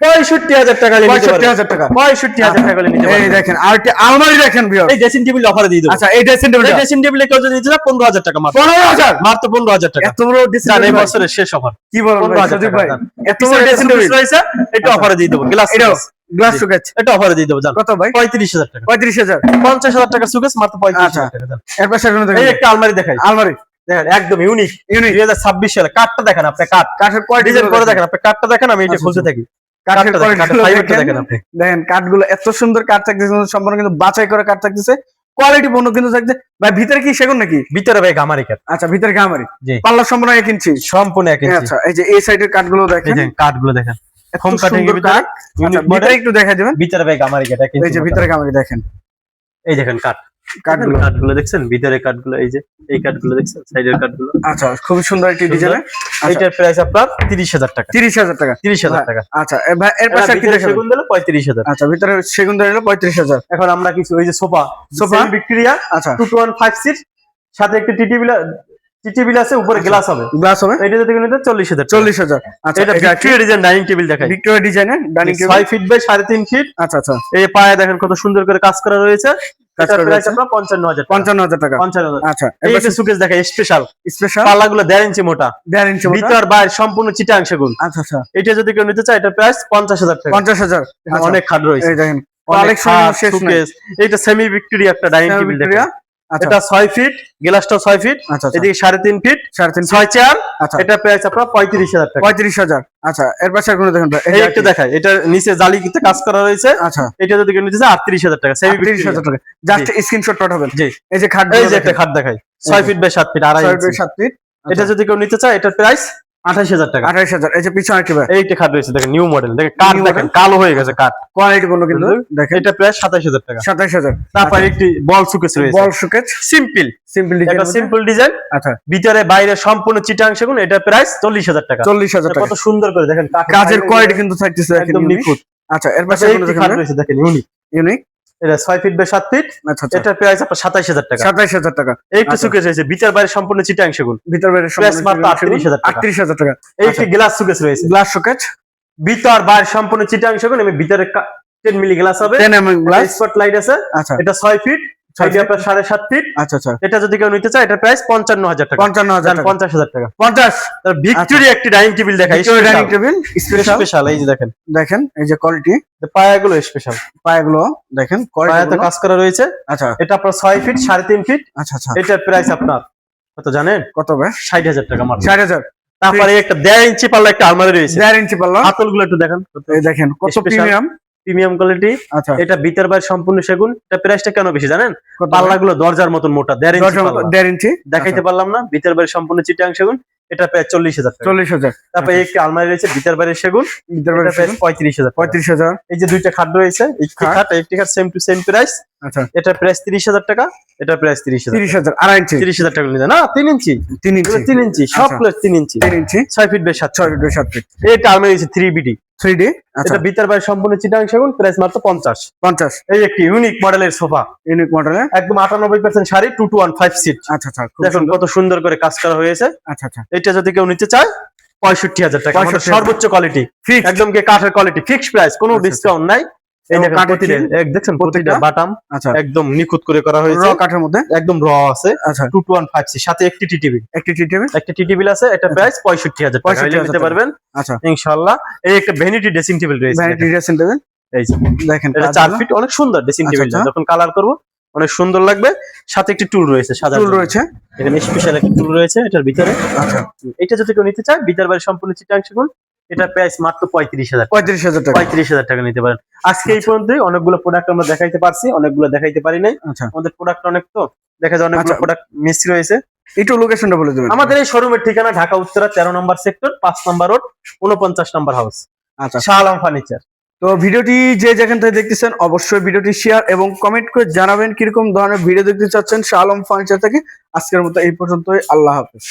65000 টাকা। 65000 টাকা 65000 টাকা নিতে এই পারবেন। দেখেন আর একটি আলমারি দেখেন ভিউয়ার এই ড্রেসিং টেবিল অফারে দিয়ে দেবো। আচ্ছা এই ড্রেসিং এই টেবিলটা ড্রেসিং টেবিলে কেউ যদি নিতে চায় 15000 টাকা মাত্র, 15000 মাত্র 15000 টাকা। এত বড় ড্রেসিং জান, এই টেবিল বছরের শেষ অফার, কি বলেন ভাই 15000 সজীব টাকা। ভাই জান। এত বড় ড্রেসিং টেবিল রয়েছে, এটা অফারে দিয়ে দেবো। গ্লাস এটাও গ্লাস শোকেস এটা অফারে দিয়ে দেবো। জান, কত ভাই 35000 টাকা। 35000 50000 টাকা সুকেস, মাত্র 35000 টাকা। জান, এর পাশে কোনো এই দেখেন একটা আলমারি দেখাই, আলমারি দেখেন একদম ইউনিক, ইউনিক 2026 সালে। কাঠটা দেখেন আপনি, কাঠ কাঠের কোয়ালিটি ডিজাইন করে দেখেন আপনি, কাঠটা দেখেন, আমি এটা আচ্ছা, খুলতে আচ্ছা। থাকি। কাঠের কাঠটা দেখেন, কাঠের কোয়ালিটি ফাইবারটা দেখেন আপনি, দেখেন কাঠগুলো এত সুন্দর কাঠ থাকতেছে, সম্পূর্ণ কিন্তু বাছাই করে কাঠ থাকতেছে, কোয়ালিটি পূর্ণ কিন্তু থাকছে ভাই। ভিতরে কি সেগুন নাকি? ভিতরে ভাই গামারি কাঠ, আচ্ছা ভিতরে গামারি জি, পাল্লা সম্পূর্ণ 1 ইঞ্চি সম্পূর্ণ 1 ইঞ্চি। আচ্ছা এই যে এই সাইডের কাঠগুলো এই দেখেন দেখেন কাঠগুলো দেখেন, এত হোম কাটিং এর সুন্দর ভিতরে কাঠ। ইউনিক আচ্ছা, ভিতরে মডেল, একটু দেখা দিবেন ভিতরে ভাই গামারি কাঠ 1 এই যে ইঞ্চি। ভিতরে গামারি দেখেন এই দেখেন কাঠ, কাঠগুলো কাঠগুলো দেখছেন, ভিতরে কাঠগুলো, এই যে এই কাঠগুলো দেখছেন, সাইডের কাঠগুলো। আচ্ছা খুব সুন্দর একটি ডিজাইন এইটার প্রাইস আপনার 30000 টাকা। 30000 টাকা 30000 টাকা। আচ্ছা ভাই এর পাশে কি ভিতরে দেখাবেন? সেগুন দিলে 35000। আচ্ছা ভিতরে সেগুন ধরে 35000 এখন আমরা কিছু ওই যে সোফা, সোফা? ভিক্টোরিয়া আচ্ছা 2 to 1 5 সিট, সাথে একটা টিটিবিল আছে, উপরে গ্লাস হবে, গ্লাস হবে এটা যদি নিতে 40000 টাকা। 40000 আচ্ছা এটা ভিক্টোরিয়া ডিজাইন ডাইনিং টেবিল দেখাই, ভিক্টোরিয়া ডিজাইনের dining table 6 feet by 3.5 feet, আচ্ছা আচ্ছা এই যে পায়ে দেখেন কত সুন্দর করে কাজ করা রয়েছে, কাজ এটার করা প্রাইস রয়েছে। আপনার 55000 টাকা। 55000 টাকা 55000। আচ্ছা এই এবার একটা সুকেস দেখাই স্পেশাল, স্পেশাল পাল্লাগুলো 1.5 ইঞ্চি মোটা, 1.5 ইঞ্চি মোটা। ভিতর বাইরে সম্পূর্ণ চিটাং সেগুন, আচ্ছা আচ্ছা এটা যদি কেউ নিতে চায় এটা প্রাইস 50000 টাকা। 50000 এখানে অনেক খাট রয়েছে, এই দেখেন অনেক কালেকশন খাট, শেষ নাই সুকেস। এটা সেমি ভিক্টোরিয়া একটা ডাইনিং টেবিল দেখেন, ভিক্টোরিয়া আচ্ছা এটা 6 ফিট, গ্লাসটাও 6 ফিট, আচ্ছা আচ্ছা এদিকে 3.5 ফিট, 3.5 6 চেয়ার, আচ্ছা এটা প্রাইস আপনার 35000 টাকা। 35000 আচ্ছা এর পাশে কোনো দেখেন ভাই, এই একটা দেখাই, এটা নিচে জালিতে কাজ করা রয়েছে, আচ্ছা এটা যদি কেউ নিতে চায় 38000 টাকা, সেমি 30000 টাকা জাস্ট স্ক্রিনশট পাঠাবেন। জি, এই যে খাট এই যে একটা খাট দেখাই, 6 feet by 7 feet, 2.5 inch, 7 feet এটা যদি কেউ নিতে চায় এটার প্রাইস 28000 টাকা। 28000 এই যে পিছনে কি ভাই এই একটা খাট রয়েছে দেখেন, নিউ মডেল, দেখেন কাঠ New দেখেন কালো হয়ে গেছে কাঠ, কোয়ালিটি বললো কিন্তু দেখেন এটা প্রাইস 27000 টাকা। 27000 তারপর একটি বল সুকেস রয়েছে, বল শোকেস সিম্পল, সিম্পল এটা ডিজাইন সিম্পল ডিজাইন, আচ্ছা ভিতরে বাইরে সম্পূর্ণ চিটাং সেগুন, এটা প্রাইস 40000 টাকা। 40000 টাকা কত সুন্দর করে দেখেন কাজের কোয়ালিটি কিন্তু থাকতেছে দেখেন একদম unique। নিখুঁত। আচ্ছা এর পাশে এই কোনো দেখেন খাট রয়েছে দেখেন, ইউনিক, ইউনিক এটা 6 ফিট বাই 7 ফিট, আচ্ছা আচ্ছা এটা প্রাইস আপনার 27000 টাকা। 27000 টাকা এই একটা আচ্ছা। সুকেস রয়েছে, ভিতর বাইরে সম্পূর্ণ চিটাং সেগুন, ভিতর বাইরে প্রাইস মাত্র 38000 টাকা। 38000 টাকা এই একটি গ্লাস সুকেস রয়েছে, গ্লাস শোকেস ভিতর বাইরে সম্পূর্ণ চিটাং সেগুন, এবং ভিতরে 10 মিলি গ্লাস হবে, 10 mm গ্লাস স্পট লাইট আছে, আচ্ছা এটা 6 ফিট, এটা আপনার 7.5 ফিট, আচ্ছা আচ্ছা এটা যদি কেউ নিতে চায় এটা প্রাইস 55000 টাকা। 55000 টাকা 50000 টাকা। 50 তার ভিক্টোরিয়া একটি ডাইনিং টেবিল দেখাই, ডাইনিং টেবিল স্পেশাল স্পেশাল, এই যে দেখেন দেখেন এই যে কোয়ালিটি পায়াগুলো স্পেশাল, পায়াগুলো দেখেন পায়াতে কোয়ালিটি কাজ করা রয়েছে, আচ্ছা এটা আপনার 6 ফিট 3.5 ফিট, আচ্ছা আচ্ছা এটার প্রাইস আপনার কত জানেন? কত ভাই 60000 টাকা মাত্র। 60000 তারপরে একটা 1.5 ইঞ্চি পাল্লা একটা আলমারি রয়েছে। 1.5 ইঞ্চি পাল্লা। হাতল গুলো একটু দেখেন, এই দেখেন কত Special। প্রিমিয়াম। Premium quality. আচ্ছা, এটা ভিতর বাইরে সম্পূর্ণ সেগুন। এটা প্রাইসটা কেন বেশি জানেন? কত? পাল্লা গুলো দরজার মতন মোটা, 1.5 ইঞ্চি পাল্লা। 1.5 ইঞ্চি দেখাইতে পারলাম না, ভিতর বাইরে সম্পূর্ণ চিটাং সেগুন। এটা প্রায় 40,000 টাকা। 40,000। তারপরে একটি আলমারি রয়েছে ভিতর বাইরে সেগুন, ভিতর এটা প্রাইস 35,000 টাকা। 35,000। এই যে দুইটা খাট রয়েছে, একটি খাট সেম টু সেম প্রাইস। আচ্ছা, এটা প্রাইস 30,000 টাকা, এটা প্রাইস 30,000। 30,000। 2.5 ইঞ্চি। 30,000 টাকা নিতে না, 3 ইঞ্চি। 3 ইঞ্চি। 3 ইঞ্চি সব আচ্ছা। Plus 3 inch. 3 inch. 6 feet by 7 6 feet by 7 feet. এটা আলমারি রয়েছে 3BD। 3D। আচ্ছা, এটা ভিতর বাইরে সম্পূর্ণ চিটাং সেগুন, প্রাইস মাত্র 50। 50। এই একটি ইউনিক মডেলের সোফা, ইউনিক মডেলে। একদম 98% শাড়ি, 2 to 1 5 সিট। আচ্ছা আচ্ছা, খুব দেখুন সুন্দর। কত সুন্দর করে কাজ করা হয়েছে। আচ্ছা আচ্ছা, এটা যদি কেউ নিতে চায় 65,000 টাকা, আমাদের 65,000 সর্বোচ্চ কোয়ালিটি, ফিক্স। একদম কি কাঠের কোয়ালিটি, ফিক্সড প্রাইস, কোনো আচ্ছা, ডিসকাউন্ট নাই। এই এবং দেখেন কাঠের প্রতিটা, দেখছেন প্রতিটা প্রত্যেকটা? বাটাম আচ্ছা, একদম নিখুঁত করে করা হয়েছে, র কাঠের মধ্যে। একদম র আছে। আচ্ছা, 2 to 1 5 সিট, সাথে একটি টিটিভি, একটি টিটেবিল। একটা টিটিভি আছে। এটা প্রাইস 65,000 টাকা, 65,000 নিতে পারবেন আচ্ছা, ইনশাআল্লাহ। এই একটা ভ্যানিটি ড্রেসিং টেবিল রয়েছে, ভ্যানিটি ড্রেসিং টেবিল। এই যে দেখেন এটা 4 ফিট, অনেক সুন্দর ড্রেসিং আচ্ছা, টেবিলটা, আচ্ছা। যখন কালার করব অনেক সুন্দর লাগবে। সাথে একটি টুল রয়েছে সাজার টুল জন্য। রয়েছে। এখানে স্পেশাল একটা টুল রয়েছে এটার ভিতরে। আচ্ছা, এটা যদি কেউ নিতে চায় ভিতর বাইরে সম্পূর্ণ চিটাং সেগুন, এটা প্রাইস মাত্র 35,000। 35,000 টাকা। 35,000 টাকা নিতে পারেন। আজকে এই পর্যন্তই, অনেকগুলো প্রোডাক্ট আমরা দেখাইতে পারছি, অনেকগুলো দেখাইতে পারি নাই। আচ্ছা, আমাদের প্রোডাক্ট অনেক, তো দেখা যায় অনেকগুলো আচ্ছা। প্রোডাক্ট মিস রয়েছে। একটু লোকেশনটা বলে দেবেন। আমাদের এই শোরুমের ঠিকানা ঢাকা উত্তরা 13 নম্বর সেক্টর, 5 নম্বর রোড, 49 নম্বর হাউস, আচ্ছা, শাহ আলম ফার্নিচার। তো ভিডিওটি যে যেখান থেকে দেখতেছেন অবশ্যই ভিডিওটি শেয়ার এবং কমেন্ট করে জানাবেন কিরকম ধরনের ভিডিও দেখতে চাচ্ছেন শাহ আলম ফার্নিচার থেকে। আজকের মতো এই পর্যন্তই, আল্লাহ হাফেজ।